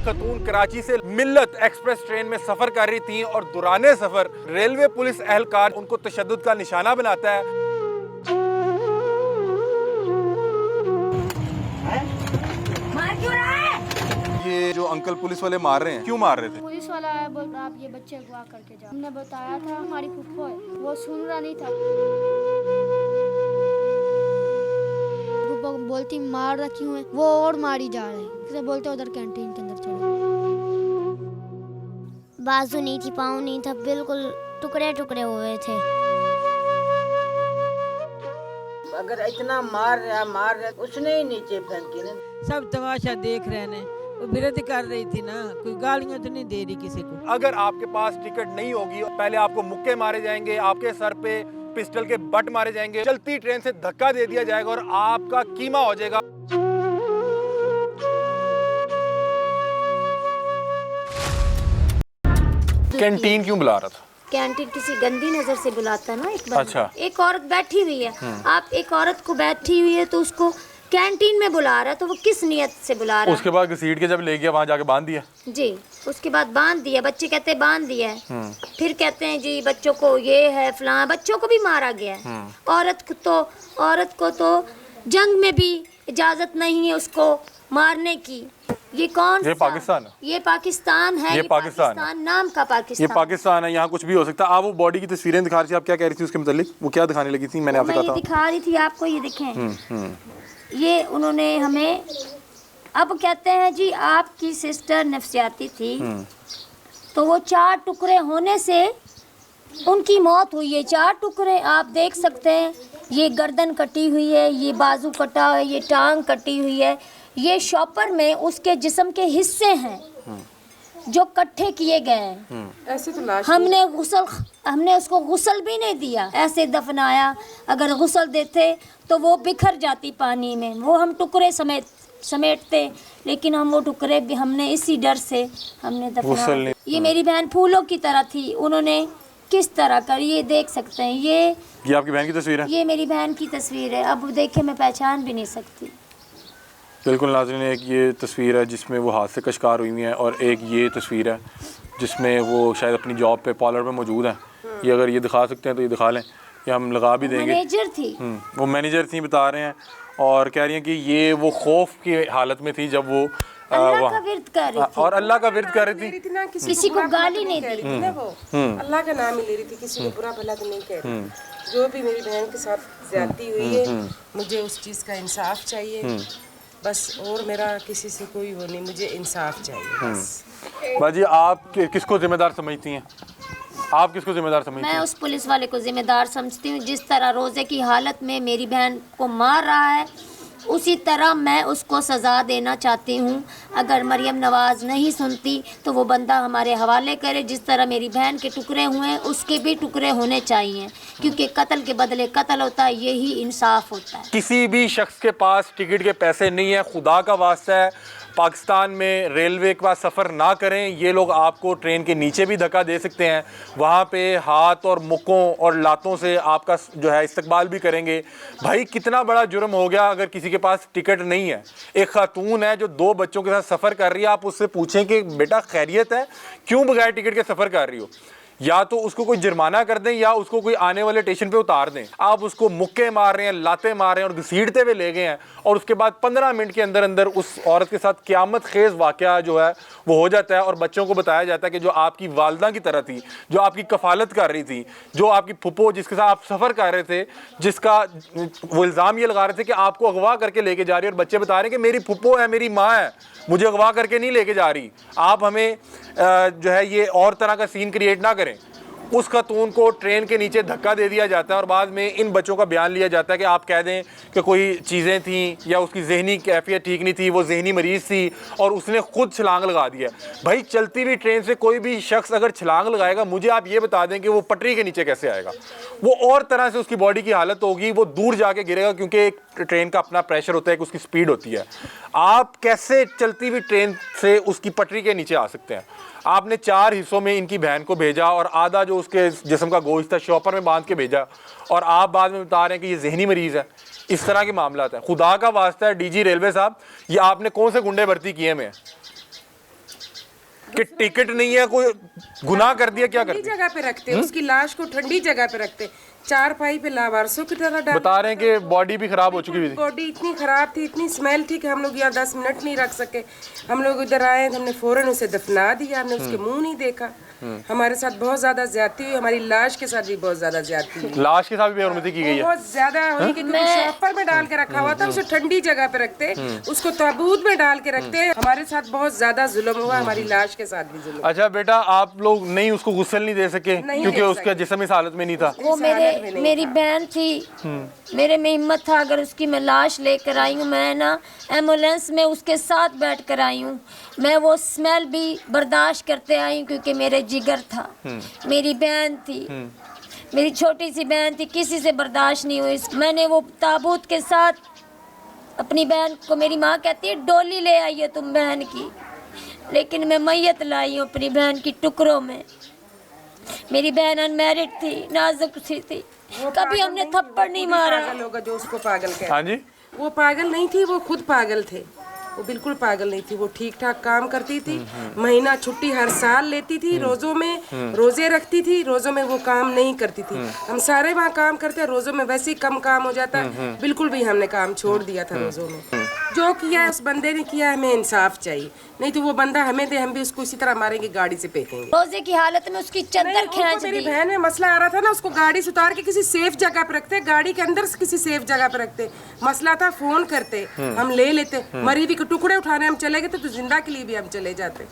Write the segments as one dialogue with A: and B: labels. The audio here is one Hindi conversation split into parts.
A: खतून कराची से मिल्लत एक्सप्रेस ट्रेन में सफर कर रही थी और दौराने सफर रेलवे पुलिस एहलकार उनको तशद्दुद का निशाना बनाता है। ये जो अंकल पुलिस वाले मार रहे हैं, क्यों मार रहे थे?
B: पुलिस वाला आया, बोल आप ये बच्चे अगवा करके जाओ। हमने बताया था हमारी फुफ्फो है, वो सुन रहा नहीं था। फुफ्फो बोलती मार रहा क्यों है, वो और मारी जा रहे हैं। फिर बोलते उधर कैंटीन के अंदर चलो।
C: बाजू नहीं थी, पाँव नहीं था, बिल्कुल टुकड़े टुकड़े हुए थे।
D: अगर इतना मार रहा उसने ही नीचे फेंकी ना।
E: सब तमाशा देख रहे हैं, वो विरोध कर रही थी ना, कोई गालियां तो नहीं दे रही किसी को।
A: अगर आपके पास टिकट नहीं होगी, पहले आपको मुक्के मारे जाएंगे, आपके सर पे पिस्टल के बट मारे जाएंगे, चलती ट्रेन से धक्का दे दिया जाएगा और आपका कीमा हो जाएगा। कैंटीन क्यों बुला रहा था?
F: कैंटीन किसी गंदी नजर से बुलाता ना एक बार।
A: अच्छा।
F: एक औरत बैठी हुई है, आप एक औरत को बैठी हुई है तो उसको कैंटीन में बुला रहा है, तो वो किस नियत से बुला रहा है?
A: उसके बाद घसीट के जब ले गया वहाँ जाके बांध दिया
F: जी, उसके बाद बांध दिया। बच्चे कहते हैं बांध दिया है, फिर कहते हैं जी बच्चों को ये है फलां, बच्चों को भी मारा गया है। औरत को तो जंग में भी इजाजत नहीं है उसको मारने की। ये कौन
A: ये
F: सा?
A: पाकिस्तान है।
F: ये पाकिस्तान है।
A: ये पाकिस्तान है।
F: नाम का पाकिस्तान।
A: ये पाकिस्तान है, यहाँ कुछ भी हो सकता है। आप वो बॉडी की तस्वीरें दिखा रही थी, आप क्या कह रही थी उसके मुतालिक? वो क्या दिखाने लगी थी? मैंने आपसे कहा था
F: दिखा रही थी आपको, ये देखें। ये उन्होंने हमें अब कहते हैं जी आपकी सिस्टर नफसियाती थी, तो वो 4 टुकड़े होने से उनकी मौत हुई है। 4 टुकड़े आप देख सकते हैं, ये गर्दन कटी हुई है, ये बाजू कटा है, ये टांग कटी हुई है। ये शॉपर में उसके जिस्म के हिस्से हैं जो इकट्ठे किए गए हैं।
D: ऐसे तो लाश
F: हमने उसको गुस्ल भी नहीं दिया, ऐसे दफनाया। अगर गुस्ल देते तो वो बिखर जाती पानी में, वो हम टुकड़े समेटते, लेकिन हम वो टुकड़े भी हमने इसी डर से हमने दफनाया। ये मेरी बहन फूलों की तरह थी, उन्होंने किस तरह कर, ये देख सकते हैं। ये
A: आपकी बहन की तस्वीर है?
F: ये मेरी बहन की तस्वीर है। अब देखे मैं पहचान भी नहीं सकती।
A: बिल्कुल नाज़रीन, एक ये तस्वीर है जिसमें वो हाथ से कशकार हुई हैं और एक ये तस्वीर है जिसमें वो शायद अपनी जॉब पे पार्लर पे मौजूद हैं। ये अगर ये दिखा सकते हैं तो ये दिखा लें, या हम लगा भी देंगे।
F: मैनेजर थी।
A: वो मैनेजर थी, बता रहे हैं, और कह रही हैं कि ये वो खौफ की हालत में थी जब वो
F: अल्लाह का विर्द कर रही थी।
A: और अल्लाह का विर्द कर रही थी,
F: किसी को गाली नहीं दी।
D: अल्लाह का नाम ही ले रही थी, किसी को बुरा भला तो नहीं कह रही। जो भी मेरी बहन के साथ ज्यादती हुई है, मुझे उस चीज़ का इंसाफ चाहिए बस, और मेरा किसी से कोई वो नहीं, मुझे इंसाफ चाहिए बस।
A: बाजी आप किसको जिम्मेदार समझती हैं? आप किसको जिम्मेदार समझती हैं?
F: मैं उस पुलिस वाले को जिम्मेदार समझती हूँ, जिस तरह रोज़े की हालत में मेरी बहन को मार रहा है, उसी तरह मैं उसको सज़ा देना चाहती हूँ। अगर मरियम नवाज़ नहीं सुनती तो वो बंदा हमारे हवाले करे। जिस तरह मेरी बहन के टुकड़े हुए हैं उसके भी टुकड़े होने चाहिए, क्योंकि कत्ल के बदले कत्ल होता है, यही इंसाफ होता है।
A: किसी भी शख्स के पास टिकट के पैसे नहीं है, खुदा का वास्ता है पाकिस्तान में रेलवे के पास सफ़र ना करें। ये लोग आपको ट्रेन के नीचे भी धक्का दे सकते हैं, वहाँ पे हाथ और मुक्कों और लातों से आपका जो है इस्तकबाल भी करेंगे। भाई कितना बड़ा जुर्म हो गया अगर किसी के पास टिकट नहीं है। एक खातून है जो 2 बच्चों के साथ सफ़र कर रही है, आप उससे पूछें कि बेटा खैरियत है, क्यों बगैर टिकट के सफ़र कर रही हो? या तो उसको कोई जुर्माना कर दें या उसको कोई आने वाले स्टेशन पे उतार दें। आप उसको मुक्के मार रहे हैं, लाते मार रहे हैं और घसीटते हुए ले गए हैं, और उसके बाद 15 मिनट के अंदर अंदर उस औरत के साथ क़यामत खेज़ वाक़या जो है वो हो जाता है। और बच्चों को बताया जाता है कि जो आपकी वालदा की तरह थी, जो आपकी कफ़ालत कर रही थी, जो आपकी फुप्पो जिसके साथ आप सफ़र कर रहे थे, जिसका वो इल्ज़ाम ये लगा रहे थे कि आपको अगवा करके लेके जा रही है, और बच्चे बता रहे हैं कि मेरी फुप्पो है, मेरी माँ है, मुझे अगवा करके नहीं लेके जा रही। आप हमें जो है ये और तरह का सीन क्रिएट ना करें। उस खातून को ट्रेन के नीचे धक्का दे दिया जाता है और बाद में इन बच्चों का बयान लिया जाता है कि आप कह दें कि कोई चीज़ें थीं या उसकी जहनी कैफियत ठीक नहीं थी, वो जहनी मरीज़ थी और उसने खुद छलांग लगा दिया। भाई चलती हुई ट्रेन से कोई भी शख्स अगर छलांग लगाएगा, मुझे आप ये बता दें कि वो पटरी के नीचे कैसे आएगा। वो और तरह से उसकी बॉडी की हालत होगी, वो दूर जाके गिरेगा, क्योंकि एक ट्रेन का अपना प्रेशर होता है, उसकी स्पीड होती है। आप कैसे चलती हुई ट्रेन से उसकी पटरी के नीचे आ सकते हैं? आपने 4 हिस्सों में इनकी बहन को भेजा और आधा जो उसके जिस्म का गोश्त था शॉपर में बांध के भेजा, और आप बाद में बता रहे हैं कि ये जहनी मरीज़ है। इस तरह के मामला है। खुदा का वास्ता है डीजी रेलवे साहब, ये आपने कौन से गुंडे भर्ती किए में? कि टिकट नहीं है, कोई गुनाह कर दिया, क्या कर
D: ठंडी
A: दिया?
D: जगह पे रखते, उसकी लाश को ठंडी जगह पे रखते, चारपाई पे लावारसों की तरह डाल।
A: बता रहे हैं कि बॉडी भी खराब हो चुकी थी।
D: बॉडी इतनी खराब थी, इतनी स्मेल थी कि हम लोग यहाँ 10 मिनट नहीं रख सके। हम लोग इधर आए, हमने फौरन उसे दफना दिया, हमने उसके मुंह नहीं देखा। हमारे साथ बहुत ज्यादा ज्यादती हुई, हमारी लाश के साथ भी बहुत ज्यादा ज्यादती हुई,
A: लाश के साथ भी बेहरमती की गई है।
D: बहुत ज्यादा हुई, क्योंकि शॉपर में डाल के रखा हुआ था, उसे ठंडी जगह पे रखते, उसको ताबूत में डाल के रखते। हमारे साथ बहुत ज्यादा जुल्म हुआ, हमारी लाश के साथ भी जुल्म।
A: अच्छा बेटा, आप लोग नहीं उसको गुस्ल नहीं दे सके
D: नहीं
A: क्योंकि
D: दे
A: उसका जिस्म इस हालत में नहीं था?
F: वो मेरी बहन थी, मेरे में हिम्मत था, अगर उसकी मैं लाश लेकर आई हूँ, मैं ना एम्बुलेंस में उसके साथ बैठ कर आई हूँ, मैं वो स्मेल भी बर्दाश्त करते आई हूँ क्योंकि मेरे जिगर था। मेरी बहन थी, मेरी छोटी सी बहन थी, किसी से बर्दाश्त नहीं हुई। मैंने वो ताबूत के साथ अपनी बहन को, मेरी माँ कहती है डोली ले आई हो तुम बहन की, लेकिन मैं मैयत लाई हूँ अपनी बहन की टुकड़ों में। मेरी बहन अनमैरिड थी, नाजुक सी थी, कभी हमने थप्पड़ नहीं मारा।
D: पागल होगा जो उसको पागल कहता।
A: हाँ जी,
D: वो पागल नहीं थी, वो खुद पागल थे। वो बिल्कुल पागल नहीं थी, वो ठीक ठाक काम करती थी, महीना छुट्टी हर साल लेती थी, रोजों में रोजे रखती थी, रोजों में वो काम नहीं करती थी। हम सारे वहाँ काम करते, रोजों में वैसे ही कम काम हो जाता, बिल्कुल भी हमने काम छोड़ दिया था रोजों में। जो किया उस बंदे ने किया, हमें इंसाफ चाहिए, नहीं तो वो बंदा हमें दे, हम भी उसको इसी तरह मारेंगे, गाड़ी से फेंकेंगे।
F: रोजे की हालत में उसकी चादर खींच
D: मेरी
F: दी।
D: बहन में मसला आ रहा था ना, उसको गाड़ी से उतार के किसी सेफ जगह पे रखते, गाड़ी के अंदर किसी सेफ जगह पे रखते। मसला था, फोन करते, हम ले लेते, मरी हुई के टुकड़े उठाने हम चले गए थे, तो जिंदा के लिए भी हम चले जाते।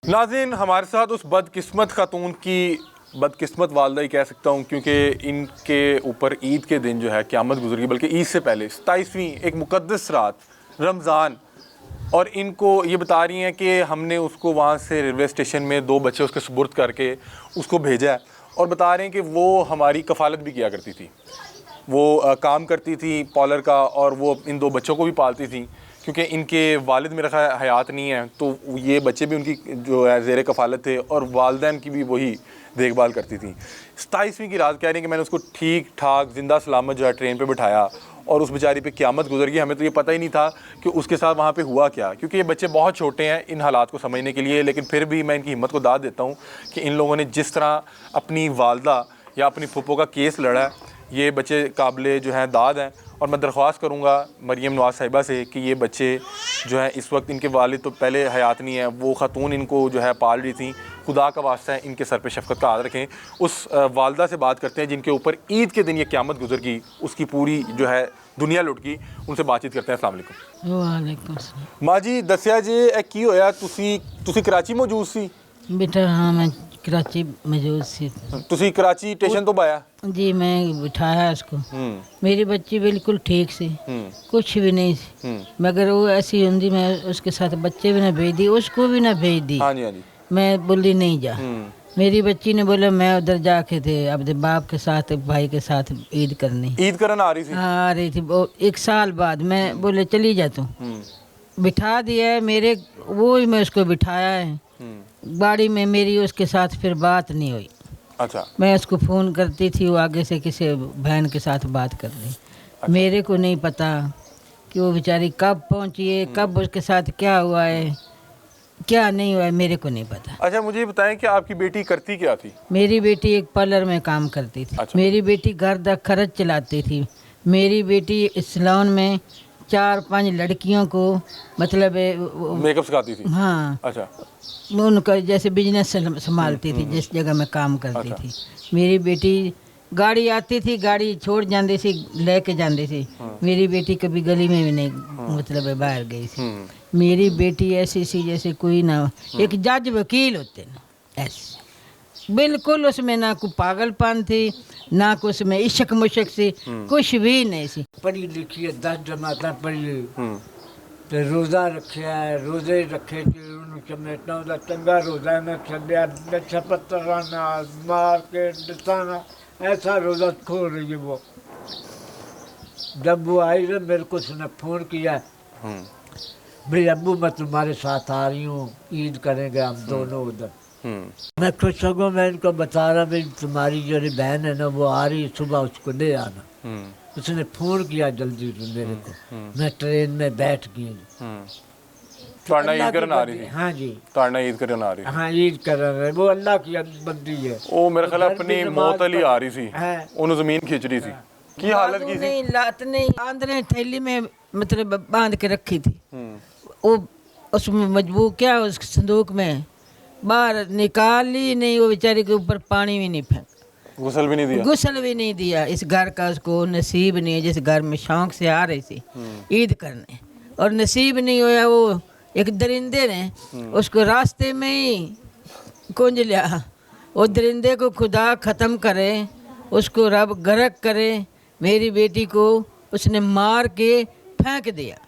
A: नाज़रीन, हमारे साथ उस बदकिस्मत खातून की, बदकिस्मत वालदा ही कह सकता हूँ, क्योंकि इनके ऊपर ईद के दिन जो है क़यामत गुजर गई, बल्कि ईद से पहले 27वीं एक मुक़द्दस रात रमज़ान, और इनको ये बता रही हैं कि हमने उसको वहाँ से रेलवे स्टेशन में 2 बच्चे उसके सुपुर्द करके उसको भेजा है, और बता रहे हैं कि वो हमारी कफ़ालत भी किया करती थी, वो काम करती थी पॉलर का, और वो इन 2 बच्चों को भी पालती थी, क्योंकि इनके वालिद मेरा ख्याल हयात नहीं है, तो ये बच्चे भी उनकी जो है ज़ेर कफ़ालत थे, और वालदैन की भी वही देखभाल करती थी। 27वीं की रात कह रही हैं कि मैंने उसको ठीक ठाक जिंदा सलामत जो है ट्रेन पे बिठाया, और उस बेचारी पे क़यामत गुजर गई। हमें तो ये पता ही नहीं था कि उसके साथ वहाँ पे हुआ क्या, क्योंकि ये बच्चे बहुत छोटे हैं इन हालात को समझने के लिए, लेकिन फिर भी मैं इनकी हिम्मत को दाद देता हूँ कि इन लोगों ने जिस तरह अपनी वालदा या अपनी फुप्पो का केस लड़ा है, ये बच्चे काबिले जो हैं दाद हैं। और मैं दरख्वास्त करूँगा मरियम नवाज़ साहिबा से कि ये बच्चे जो हैं, इस वक्त इनके वालिद तो पहले हयात नहीं है, वो खातून इनको जो है पाल रही थी, खुदा का वास्ता है इनके सर पे शफ़क़त का हाथ रखें। उस वालदा से बात करते हैं जिनके ऊपर ईद के दिन ये क़यामत गुजर गई, उसकी पूरी जो है दुनिया लुट गई, उनसे बातचीत करते हैं। अस्सलाम वालेकुम।
E: वालेकुम सलाम।
A: माँ जी दसिया जे की होया, तुसी कराची मौजूद सी?
E: बेटा हाँ, मैं कराची मौजूद सी।
A: तुसी कराची स्टेशन तो बाया?
E: जी, मैं बिठाया उसको, मेरी बच्ची बिल्कुल ठीक सी, कुछ भी नहीं सी, मगर वो ऐसी हुंदी, मैं उसके साथ बच्चे भी ना भेज दी, उसको भी ना भेज दी।
A: हाँ जी, हाँ जी।
E: मैं बोली नहीं जा। मेरी बच्ची ने बोला मैं उधर जाके थे अपने बाप के साथ, भाई के साथ ईद करनी।
A: ईद करन आ रही थी?
E: हाँ, आ रही थी। वो 1 साल बाद मैं बोले चली जा तू, बिठा दिया है मेरे, वो ही मैं उसको बिठाया है गाड़ी में, मेरी उसके साथ फिर बात नहीं हुई।
A: अच्छा।
E: मैं उसको फ़ोन करती थी, वो आगे से किसी बहन के साथ बात कर दी। अच्छा। मेरे को नहीं पता कि वो बेचारी कब पहुंची है, कब उसके साथ क्या हुआ है, क्या नहीं हुआ है, मेरे को नहीं पता।
A: अच्छा, मुझे बताएं कि आपकी बेटी करती क्या थी?
E: मेरी बेटी एक पार्लर में काम करती थी।
A: अच्छा।
E: मेरी बेटी घर का खर्च चलाती थी। मेरी बेटी इस्लाम में 4-5 लड़कियों को मतलब
A: मेकअप सिखाती थी?
E: हाँ।
A: अच्छा।
E: उनका जैसे बिजनेस संभालती थी, जिस जगह मैं काम करती थी। मेरी बेटी गाड़ी आती थी, गाड़ी छोड़ जाती थी, लेके जाती थी। मेरी बेटी कभी गली में भी नहीं मतलब बाहर गई थी। मेरी बेटी ऐसी सी जैसे कोई ना, एक जज वकील होते ना, ऐसे बिल्कुल। उसमें ना कोई पागलपन थी, ना कुछ उसमें इश्क मुशक सी, कुछ भी नहीं सी।
G: पढ़ी लिखी है, 10 जमाता पढ़ी, तो रोज़ा रखिया है, रोज़े रखे थे उन्होंने समेटना होता, चंगा रोज़ा में छलिया नशा पत्थराना मार के डसाना, ऐसा रोज़ा खोल रही है वो। जब वो आई ना, मेरे को उसने फ़ोन किया, भाई अब्बू मैं तुम्हारे साथ आ रही हूँ, ईद करेंगे हम दोनों उधर। मैं खुश होगा, मैं इनको बता रहा भाई तुम्हारी जो बहन है ना वो आ रही है, सुबह उसको ले आना। उसने फ़ोन किया जल्दी से मेरे को, मैं ट्रेन में बैठ गई।
A: ਤੁਹਾਡਾ
G: अल्लाह
A: ईद
G: की
A: करन आ रही
G: बंदी-
A: थी
G: हाँ जी,
A: ਤੁਹਾਡਾ ईद करन आ रही थी
G: हाँ ईद कर रहे हैं। वो अल्लाह की बंदी है।
A: ਉਹ ਮੇਰੇ ਖਿਆਲ
G: घर
A: ਆਪਣੀ
G: की नमाज
A: ਮੌਤ ਲਈ ਆ ਰਹੀ ਸੀ
G: है।
A: ਉਹਨੂੰ ਜ਼ਮੀਨ ਖਿੱਚ ਰਹੀ ਸੀ ਕੀ ਹਾਲਤ ਕੀ ਸੀ
E: नहीं लात नहीं आंदरे थैली में मतलब बांध के रखी थी। वो उसमें मजबूर क्या उस संदूक में बाहर निकाल ली नहीं, वो बेचारी के ऊपर पानी भी नहीं फेंक,
A: गुसल भी नहीं दिया
E: गुस्ल भी नहीं दिया। इस घर का उसको नसीब नहीं है, जिस घर में शौक से आ रही थी ईद करने, और नसीब नहीं होया। वो एक दरिंदे ने उसको रास्ते में ही कुंज लिया। वो दरिंदे को खुदा ख़त्म करे, उसको रब गर्क करे। मेरी बेटी को उसने मार के फेंक दिया।